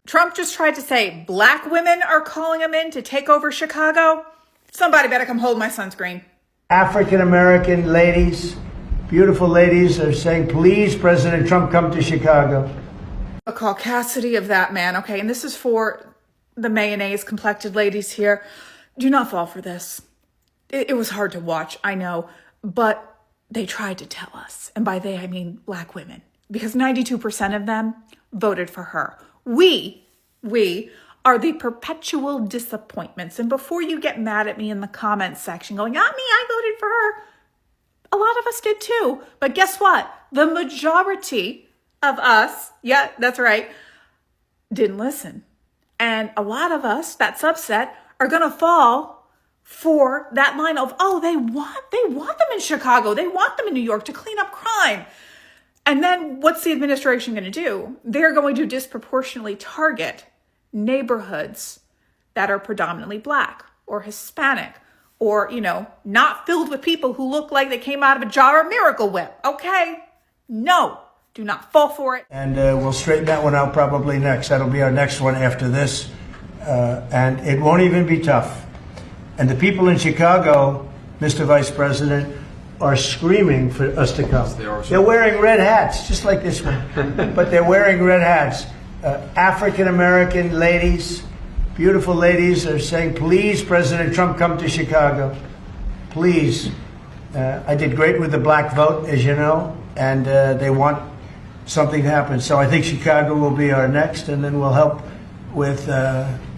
Trump just tried to say black women are calling him in to take over Chicago. Somebody better come hold my sunscreen. African-American ladies, beautiful ladies, are saying, please, President Trump, come to Chicago. A caucasity of that man, okay? And this is for the mayonnaise-complected ladies here. Do not fall for this. It was hard to watch, I know, but they tried to tell us. And by they, I mean black women. Because 92% of them voted for her. We are the perpetual disappointments. And before you get mad at me in the comments section going, not me, I voted for her. A lot of us did too. But guess what? The majority of us, yeah, that's right, didn't listen. And a lot of us, that subset, are going to fall for that line of, oh, they want them in Chicago. They want them in New York to clean up crime. And then what's the administration going to do? They're going to disproportionately target neighborhoods that are predominantly black or Hispanic or, not filled with people who look like they came out of a jar of Miracle Whip. Okay? No, do not fall for it. And we'll straighten that one out probably next. That'll be our next one after this. And it won't even be tough. And the people in Chicago, Mr. Vice President, are screaming for us to come. They're wearing red hats, just like this one. But they're wearing red hats. African-American ladies, beautiful ladies, are saying, please, President Trump, come to Chicago. Please. I did great with the black vote, as you know, and they want something to happen. So I think Chicago will be our next, and then we'll help with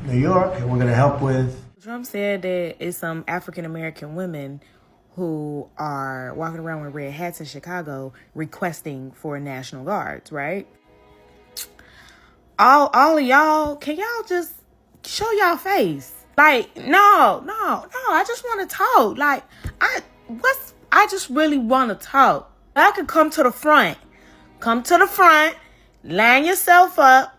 New York, and we're going to help with... Trump said that it's some African-American women who are walking around with red hats in Chicago requesting for National Guards, right? All of y'all, can y'all just show y'all face? Like, no, I just want to talk. Like, I just really want to talk. I could come to the front, line yourself up.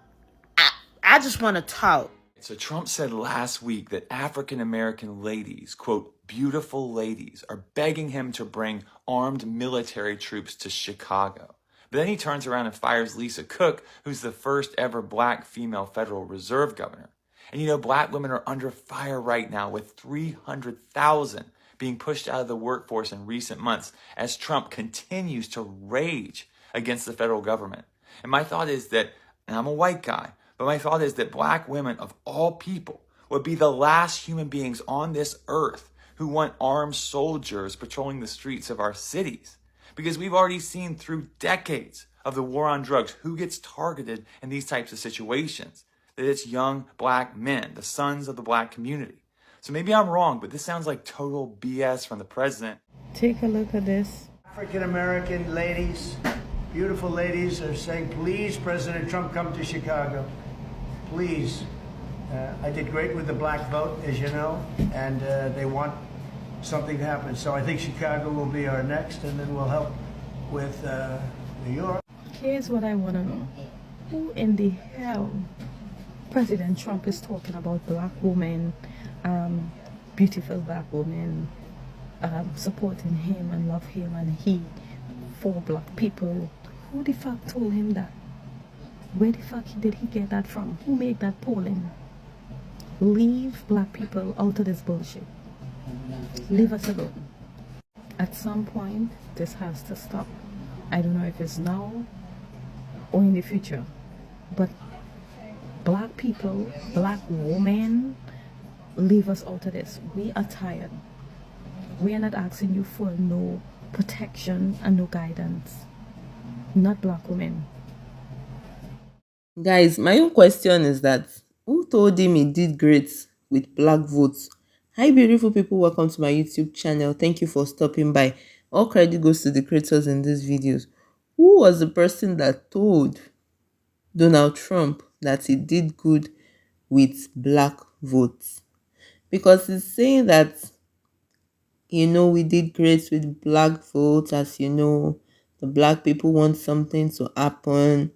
I just want to talk. So Trump said last week that African-American ladies, quote, beautiful ladies, are begging him to bring armed military troops to Chicago. But then he turns around and fires Lisa Cook, who's the first ever black female Federal Reserve governor. And black women are under fire right now with 300,000 being pushed out of the workforce in recent months as Trump continues to rage against the federal government. And my thought is that, and I'm a white guy, but my thought is that black women of all people would be the last human beings on this earth who want armed soldiers patrolling the streets of our cities. Because we've already seen through decades of the war on drugs who gets targeted in these types of situations. That it's young black men, the sons of the black community. So maybe I'm wrong, but this sounds like total BS from the president. Take a look at this. African-American ladies, beautiful ladies, are saying, please, President Trump, come to Chicago. Please. I did great with the black vote, as you know, and they want something to happen. So I think Chicago will be our next, and then we'll help with New York. Here's what I want to know. Who in the hell President Trump is talking about black women, beautiful black women, supporting him and love him, and he for black people? Who the fuck told him that? Where the fuck did he get that from? Who made that polling? Leave black people out of this bullshit. Leave us alone. At some point, this has to stop. I don't know if it's now or in the future, but black people, black women, leave us out of this. We are tired. We are not asking you for no protection and no guidance. Not black women. Guys, my own question is that who told him he did great with black votes? Hi beautiful people, welcome to my YouTube channel. Thank you for stopping by. All credit goes to the creators in these videos. Who was the person that told Donald Trump that he did good with black votes? Because he's saying that, we did great with black votes, as the black people want something to happen.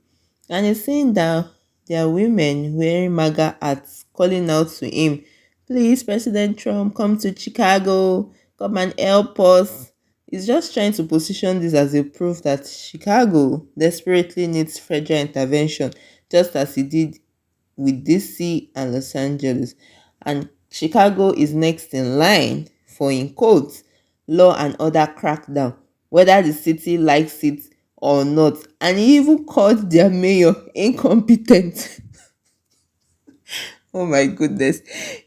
And he's saying that there are women wearing MAGA hats calling out to him, please, President Trump, come to Chicago, come and help us. He's just trying to position this as a proof that Chicago desperately needs federal intervention, just as he did with DC and Los Angeles. And Chicago is next in line for, in quotes, law and order crackdown, whether the city likes it or not. And he even called their mayor incompetent. Oh my goodness.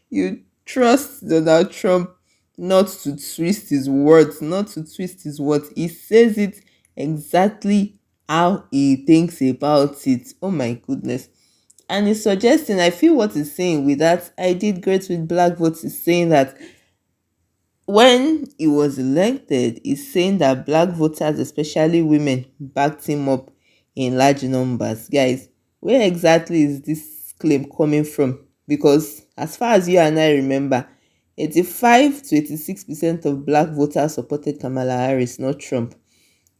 You trust Donald Trump not to twist his words, not to twist his words. He says it exactly how he thinks about it. Oh my goodness. And he's suggesting, I feel what he's saying with that I did great with black votes is saying that when he was elected, he's saying that black voters, especially women, backed him up in large numbers. Guys, where exactly is this claim coming from? Because as far as you and I remember, 85 to 86% of black voters supported Kamala Harris, not Trump.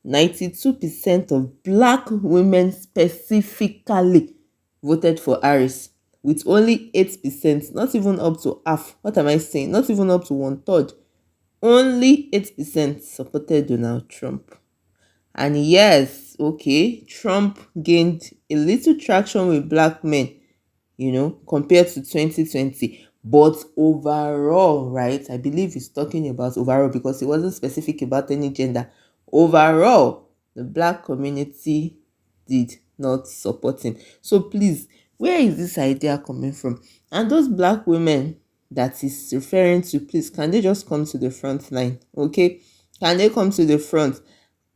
92% of black women specifically voted for Harris, with only 8%, not even up to half. What am I saying? Not even up to one third. Only 8% supported Donald Trump. And yes, okay, Trump gained a little traction with black men, compared to 2020. But overall, right, I believe he's talking about overall because he wasn't specific about any gender. Overall, the black community did not support him. So please, where is this idea coming from? And those black women that he's referring to, please, can they just come to the front line? Okay, can they come to the front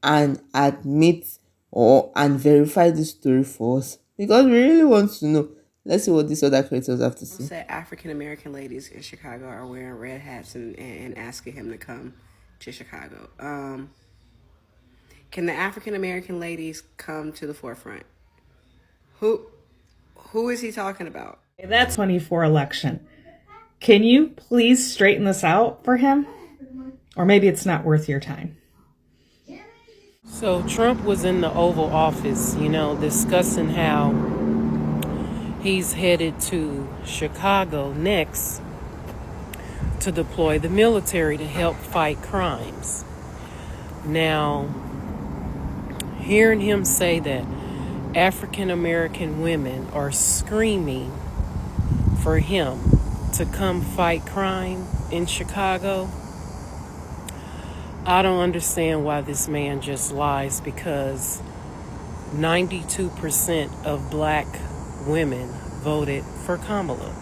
and admit and verify this story for us? Because we really want to know. Let's see what these other creators have to say. Said African American ladies in Chicago are wearing red hats and asking him to come to Chicago. Can the African American ladies come to the forefront? Who is he talking about? That's 24 election. Can you please straighten this out for him? Or maybe it's not worth your time. So Trump was in the Oval Office, discussing how he's headed to Chicago next to deploy the military to help fight crimes. Now, hearing him say that African American women are screaming for him to come fight crime in Chicago, I don't understand why this man just lies, because 92% of black women voted for Kamala.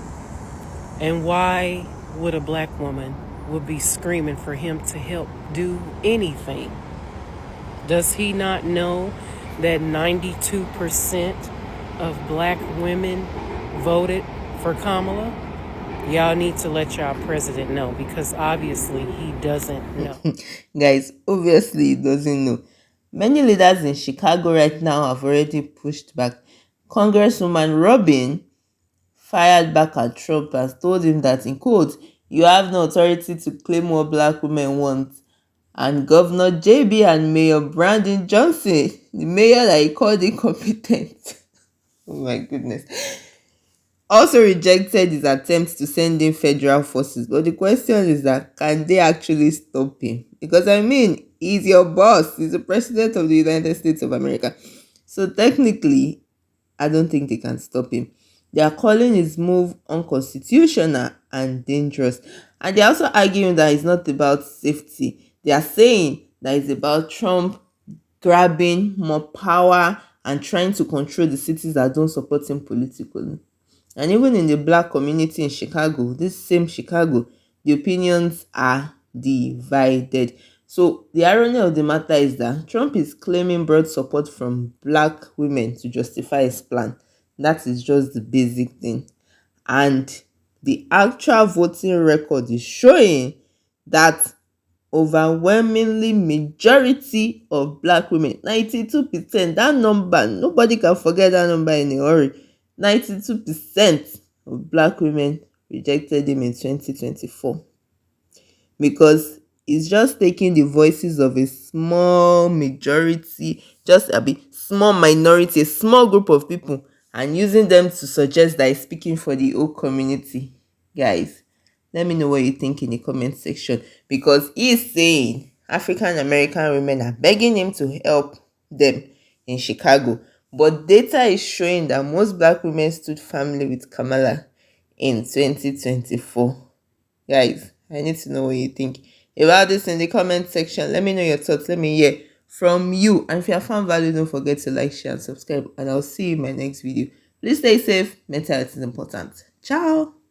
And why would a black woman would be screaming for him to help do anything? Does he not know that 92% of black women voted for Kamala? Y'all need to let y'all president know, because obviously he doesn't know. Guys, obviously he doesn't know. Many leaders in Chicago right now have already pushed back. Congresswoman Robin fired back at Trump and told him that, in quotes, you have no authority to claim what black women want. And Governor JB and Mayor Brandon Johnson, the mayor that he called incompetent, oh my goodness, also rejected his attempts to send in federal forces. But the question is that, can they actually stop him? Because he's your boss. He's the president of the United States of America. So technically, I don't think they can stop him. They are calling his move unconstitutional and dangerous. And they're also arguing that it's not about safety. They are saying that it's about Trump grabbing more power and trying to control the cities that don't support him politically. And even in the black community in Chicago, this same Chicago, the opinions are divided. So the irony of the matter is that Trump is claiming broad support from black women to justify his plan. That is just the basic thing. And the actual voting record is showing that overwhelmingly majority of black women, 92%, that number, nobody can forget that number in a hurry. 92% of black women rejected him in 2024 because he's just taking the voices of a small majority, just a small minority, a small group of people, and using them to suggest that he's speaking for the whole community. Guys, let me know what you think in the comment section, because he's saying African American women are begging him to help them in Chicago. But data is showing that most black women stood firmly with Kamala in 2024. Guys, I need to know what you think about this in the comment section. Let me know your thoughts. Let me hear from you. And if you have found value, don't forget to like, share, and subscribe. And I'll see you in my next video. Please stay safe. Mental health is important. Ciao.